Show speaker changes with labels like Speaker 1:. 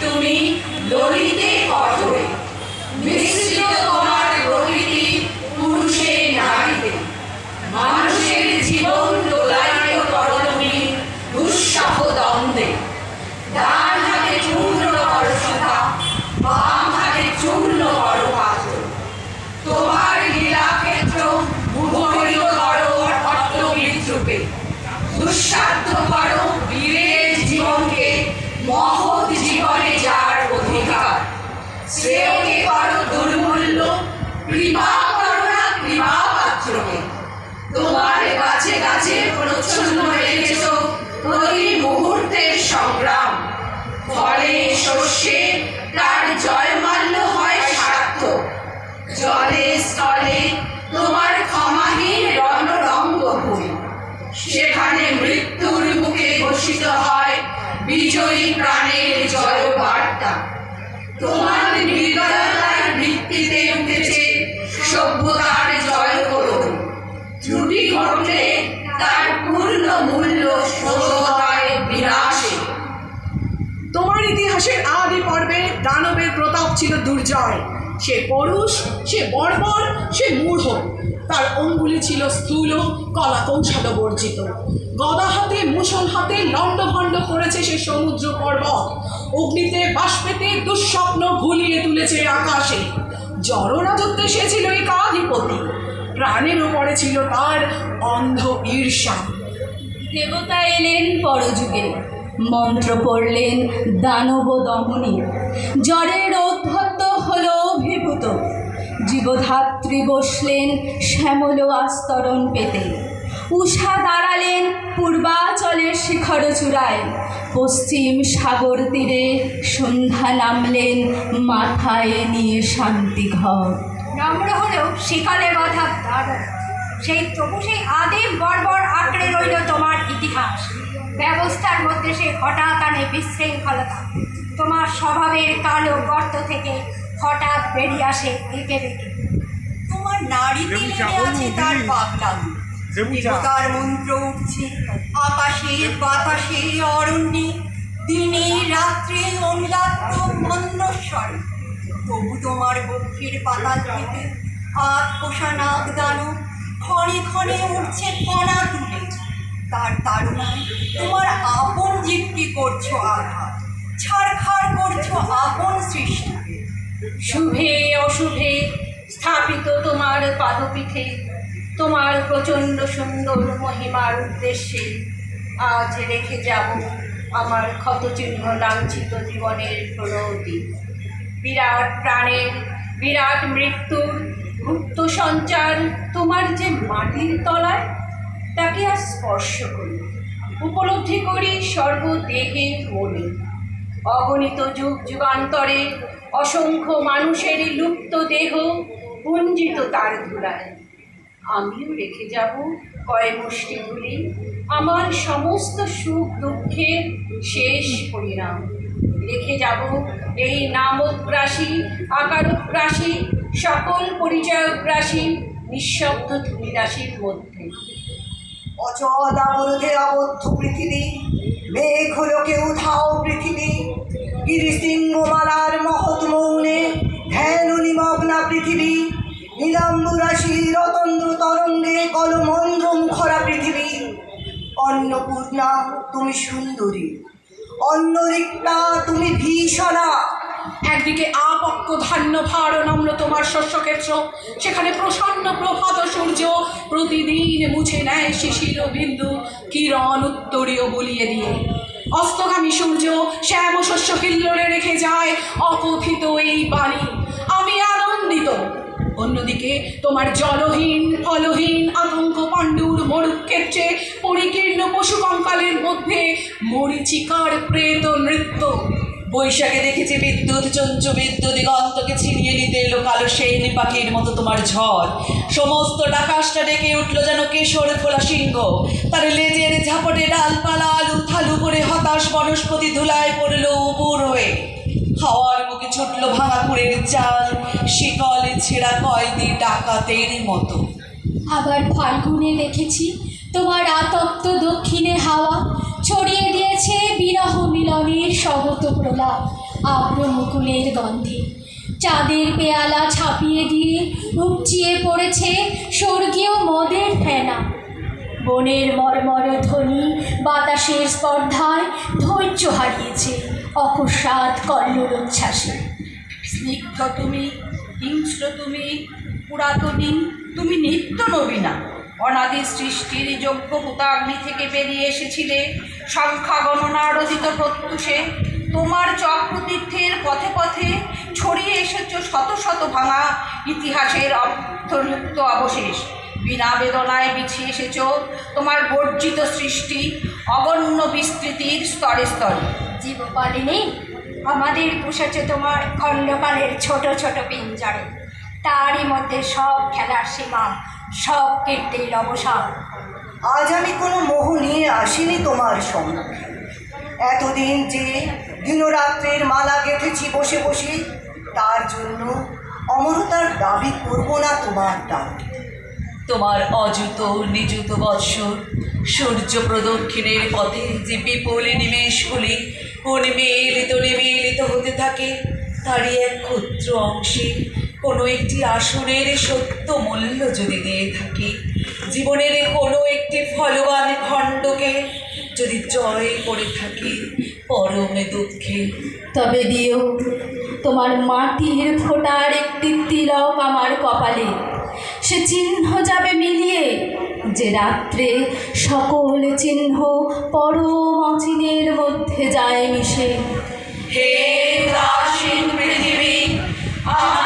Speaker 1: তুমি ললিতে কঠোরে, মিশ্রিত তোমার প্রকৃতি পুরুষে নারীতে। মানুষের জীবন দোলাইত করো তুমি দুঃসাহ দ্বন্দ্বে। ডান হাতে চূর্ণ করো সুধা, বাম হাতে চূর্ণ করো পাথর। তোমার লীলাক্ষেত্র মুখরিত করো অট্ট বিদ্রুপে। দুঃসাধ্য করো বীরের জীবনকে মহৎ জীবনে যার অধিকার। শ্রেয়কে করো দুর্মূল্য, কৃপা করো না কৃপা পাত্রকে। তোমার গাছে গাছে প্রচ্ছন্ন রেখেছ প্রতি মুহূর্তের সংগ্রাম। ফলে শস্যে তার জয়মাল্য হয় সার্থক। জলে স্থলে তোমার ক্ষমাহীন রণরঙ্গভূমি। সেখানে মৃত্যুর মুখে ঘোষিত হয় বিজয়ী প্রাণের জয় বার্তা। তোমার নির্দয়তার ভিত্তিতে উঠেছে সভ্যতার জয় করুন। ত্রুটি ঘটলে তার পূর্ণ মূল্য শোধ হয় বিনাশে।
Speaker 2: তোমার ইতিহাসের আদি পর্বে দানবের প্রতাপ ছিল দুর্জয়। সে পরুষ, সে বর্বর, সে মূঢ়। তার অঙ্গুলি ছিল স্থূল, কলা কৌশল বর্জিত। গদা হাতে মুষল হাতে লণ্ডভণ্ড করেছে সে সমুদ্র পর্বত। অগ্নিতে বাষ্পেতে দুঃস্বপ্ন ঘুলিয়ে তুলেছে আকাশে। জড় রাজত্বে সে ছিল একাধিপতি। প্রাণের উপরে ছিল তার অন্ধ ঈর্ষা।
Speaker 3: দেবতা এলেন পরযুগে, মন্ত্র পড়লেন দানব দমনী। জ্বরের ঔদ্ধত্য হল অভিভূত। জীবধাত্রী বসলেন শ্যামল আস্তরণ পেতে। উষা দাঁড়ালেন পূর্বাচলের শিখর চূড়ায়। পশ্চিম সাগর তীরে সন্ধ্যা নামলেন মাথায় নিয়ে শান্তি ঘর।
Speaker 4: নম্র হলেও শিকলে বাঁধা দানব, সেই তবু সেই আদিম বর্বর আঁকড়ে রইল তোমার ইতিহাস। ব্যবস্থার মধ্যে সেই হঠাৎ আনে বিশৃঙ্খলতা। তোমার স্বভাবের কালো গর্ত থেকে হঠাৎ বেরিয়ে আসে এঁকে বেঁকে। তোমার নারীতে লেগে আছে তার পাগলামি। দেবতার মন্ত্র উঠছে আকাশে বাতাসে অরণ্যে, দিনে রাত্রে অনুদাত্ত মন্দ্রস্বরে। তবু তোমার বক্ষের পাতাল থেকে আট পোষা নাগ দানব ক্ষণে ক্ষণে উঠছে কণা তুলে। তার তাড়নায় তোমার আপন জীবকে করছো আঘাত, ছাড়খাড় করছো আপন সৃষ্টিকে।
Speaker 3: শুভে অশুভে স্থাপিত তোমার পাদপীঠে, তোমার প্রচণ্ড সুন্দর মহিমার উদ্দেশ্যে আজ রেখে যাব আমার ক্ষতচিহ্ন লাঞ্ছিত জীবনের প্রণতি। বিরাট প্রাণের বিরাট মৃত্যুর গুপ্ত সঞ্চার তোমার যে মাটির তলায়, তাকে আর স্পর্শ করি, উপলব্ধি করি সর্বদেহে মনে। অগণিত যুগ যুগান্তরে অসংখ্য মানুষের লুপ্ত দেহ পুঞ্জিত তার ধুলায়। আমিও রেখে যাব কয় মুষ্টি ধুলি আমার সমস্ত সুখ দুঃখের শেষ পরিণাম। রেখে যাব এই নামোদ্গ্রাসী আকারোদ্গ্রাসী সকল পরিচয়গ্রাসী নিঃশব্দ ধূলিরাশির মধ্যে।
Speaker 5: অচল অবরোধে আবদ্ধ পৃথিবী, মেঘ হলো কেউ ধাও পৃথিবী। গিরিশৃঙ্গমালার মহৎ মৌনে ধ্যান নিমগ্না পৃথিবী। নীলাম্বুরাশি রতন্দ্র তরঙ্গে কলমন্দ্র মুখরা পৃথিবী। অন্নপূর্ণা তুমি সুন্দরী, অন্নরিক্তা তুমি ভীষণা।
Speaker 2: একদিকে আপক্ক ধান্য ভার নম্র তোমার শস্যক্ষেত্র, সেখানে প্রসন্ন প্রভাত সূর্য প্রতিদিন মুছে নেয় শিশির বিন্দু কিরণ উত্তরীয় বলিয়ে দিয়ে। অস্তগামী সূর্য শ্যাম শস্য হিল্লোড়ে রেখে যায় অকথিত এই বাণী, আমি আনন্দিত। অন্যদিকে তোমার জলহীন ফলহীন আতঙ্ক পাণ্ডুর মরুক্ষেত্রে পরিকীর্ণ পশু কঙ্কালের মধ্যে মরীচিকার প্রেত নৃত্য।
Speaker 6: বৈশাখে দেখেছি বিদ্যুৎ চঞ্চু বিদ্যুৎ দিগন্তকে ছিনিয়ে নিতে এলো কালো সেই পাখির মতো তোমার ঝড়। সমস্ত আকাশটা ডেকে উঠল যেন কেশর খোলা সিংহ। তার লেজের ঝাপটে ডালপালা আলু থালু করে হতাশ বনস্পতি ধুলায় পড়ল উপুর হয়ে। হাওয়ার মুখে ছুটল ভাঙা কুড়ের চাল, শিকলে ছেঁড়া কয়েদি ডাকাতের মতো।
Speaker 3: আবার ফাল্গুনে দেখেছি তোমার আতপ্ত দক্ষিণে হাওয়া ছড়িয়ে দিয়েছে বিরহ মিলনের স্বগত প্রলাপ। আব্র মুকুলের গন্ধে। চাঁদের পেয়ালা ছাপিয়ে দিয়ে উপচিয়ে পড়েছে স্বর্গীয় মদের ফেনা। বনের মর্মর ধ্বনি বাতাসের স্পর্ধায় ধৈর্য হারিয়েছে অকস্মাৎ কল্লোল উচ্ছ্বাসে।
Speaker 2: স্নিগ্ধ তুমি, হিংস্র তুমি, পুরাতনী তুমি, নিত্য নবীনা। অনাদি সৃষ্টির যজ্ঞ হুতাগ্নি থেকে বেরিয়ে এসেছিলে সংখ্যা গণনার অতীত প্রত্যুষে। তোমার চক্রতীর্থের পথে পথে ছড়িয়ে এসেছ শত শত ভাঙা ইতিহাসের অর্থলুপ্ত অবশেষ। বিনা বেদনায় বিছিয়ে এসেছ তোমার বর্জিত সৃষ্টি অগণ্য বিস্তৃতির স্তরে স্তরে।
Speaker 4: জীবপালিনী, আমাদের পুষেছে তোমার খণ্ডকালের ছোট ছোট পিঞ্জরে। তারই মধ্যে সব খেলার সীমা, সব কীর্তির অবসান।
Speaker 5: আজ আমি কোনো মোহ নিয়ে আসিনি তোমার সম্মুখে। এতদিন যে দিনরাত্রের মালা গেঁথেছি বসে বসে, তার জন্য অমরতার দাবি করব না তোমার ডাক।
Speaker 6: তোমার অযুত নিযুত বৎসর সূর্য প্রদক্ষিণের পথে যে বিপুল নিমেষগুলি নিমিলিত হতে থাকে, তারই এক ক্ষুদ্র অংশে কোনো একটি আসনের সত্য মূল্য যদি দিয়ে থাকি, জীবনের কোনো একটি ফলবান খণ্ডকে যদি জয় করে থাকি পরমে দুঃখে,
Speaker 3: তবে দিও তোমার মাটির ফোঁটার একটি তিলক আমার কপালে। সে চিহ্ন যাবে মিলিয়ে যে রাত্রে সকল চিহ্ন পরম অচিনের মধ্যে যায় মিশে।
Speaker 1: হে দাসীন পৃথিবী, আমার